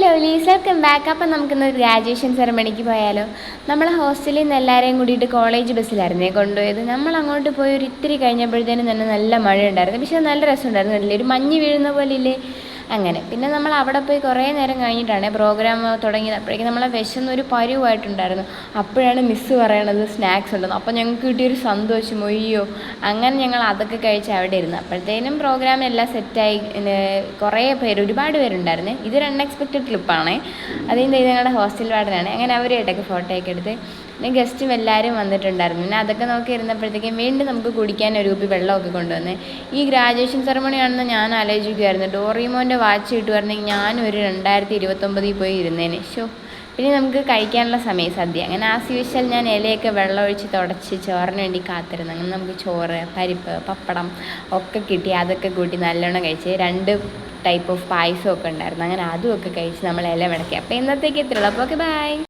ലവ്ലീസ്, welcome back. അപ്പം നമുക്കിന്ന് graduation സെറമണിക്ക് പോയാലോ? നമ്മൾ ഹോസ്റ്റലിൽ നിന്ന് എല്ലാവരെയും കൂടിയിട്ട് കോളേജ് ബസ്സിലായിരുന്നേ കൊണ്ടുപോയത്. നമ്മൾ അങ്ങോട്ട് പോയി ഒരു ഇത്തിരി കഴിഞ്ഞപ്പോഴത്തേനും തന്നെ നല്ല മഴയുണ്ടായിരുന്നു. പക്ഷേ നല്ല രസമുണ്ടായിരുന്നു. കണ്ടില്ലേ, ഒരു മഞ്ഞ് വീഴുന്ന പോലെ ഇല്ലേ, അങ്ങനെ. പിന്നെ നമ്മൾ അവിടെ പോയി കുറേ നേരം കഴിഞ്ഞിട്ടാണ് പ്രോഗ്രാം തുടങ്ങിയത്. അപ്പോഴേക്കും നമ്മളെ വിശന്നൊരു പരുവായിട്ടുണ്ടായിരുന്നു. അപ്പോഴാണ് മിസ്സ് പറയണത് സ്നാക്സ് ഉണ്ടെന്ന്. അപ്പോൾ ഞങ്ങൾക്ക് കിട്ടിയൊരു സന്തോഷം, ഒയ്യോ. അങ്ങനെ ഞങ്ങൾ അതൊക്കെ കഴിച്ച് അവിടെ ഇരുന്നു. അപ്പോഴത്തേനും പ്രോഗ്രാം എല്ലാം സെറ്റായി. കുറേ പേര്, ഒരുപാട് പേരുണ്ടായിരുന്നു. ഇതൊരു അൺഎക്സ്പെക്റ്റഡ് ട്രിപ്പാണേ. അതിൻ്റെ ഇത് ഞങ്ങളുടെ ഹോസ്റ്റൽ വാർഡനാണ്. അങ്ങനെ അവരുമായിട്ടൊക്കെ ഫോട്ടോയൊക്കെ എടുത്ത് പിന്നെ ഗസ്റ്റും എല്ലാവരും വന്നിട്ടുണ്ടായിരുന്നു. പിന്നെ അതൊക്കെ നോക്കി ഇരുന്നപ്പോഴത്തേക്കും വീണ്ടും നമുക്ക് കുടിക്കാൻ ഒരു കുപ്പി വെള്ളമൊക്കെ കൊണ്ടുവന്ന്. ഈ ഗ്രാജുവേഷൻ സെറമണി ആണെന്ന് ഞാൻ ആലോചിക്കുമായിരുന്നു. ഡോറിമോൻ്റെ വാച്ച് കിട്ടുമായിരുന്നെങ്കിൽ ഞാനൊരു 2029 പോയി ഇരുന്നേനെ. പിന്നെ നമുക്ക് കഴിക്കാനുള്ള സമയം സദ്യ. അങ്ങനെ ആസ് യൂഷ്വൽ ഞാൻ ഇലയൊക്കെ വെള്ളമൊഴിച്ച് തുടച്ച് ചോറിന് വേണ്ടി കാത്തിരുന്നു. അങ്ങനെ നമുക്ക് ചോറ്, പരിപ്പ്, പപ്പടം ഒക്കെ കിട്ടി. അതൊക്കെ കൂട്ടി നല്ലോണം കഴിച്ച് 2 ടൈപ്പ് ഓഫ് പായസമൊക്കെ ഉണ്ടായിരുന്നു. അങ്ങനെ അതുമൊക്കെ കഴിച്ച് നമ്മൾ ഇല വിടക്കി. അപ്പോൾ ഇന്നത്തേക്ക് ഇത്രയുള്ളൂ. അപ്പോൾ ഓക്കെ, ബൈ.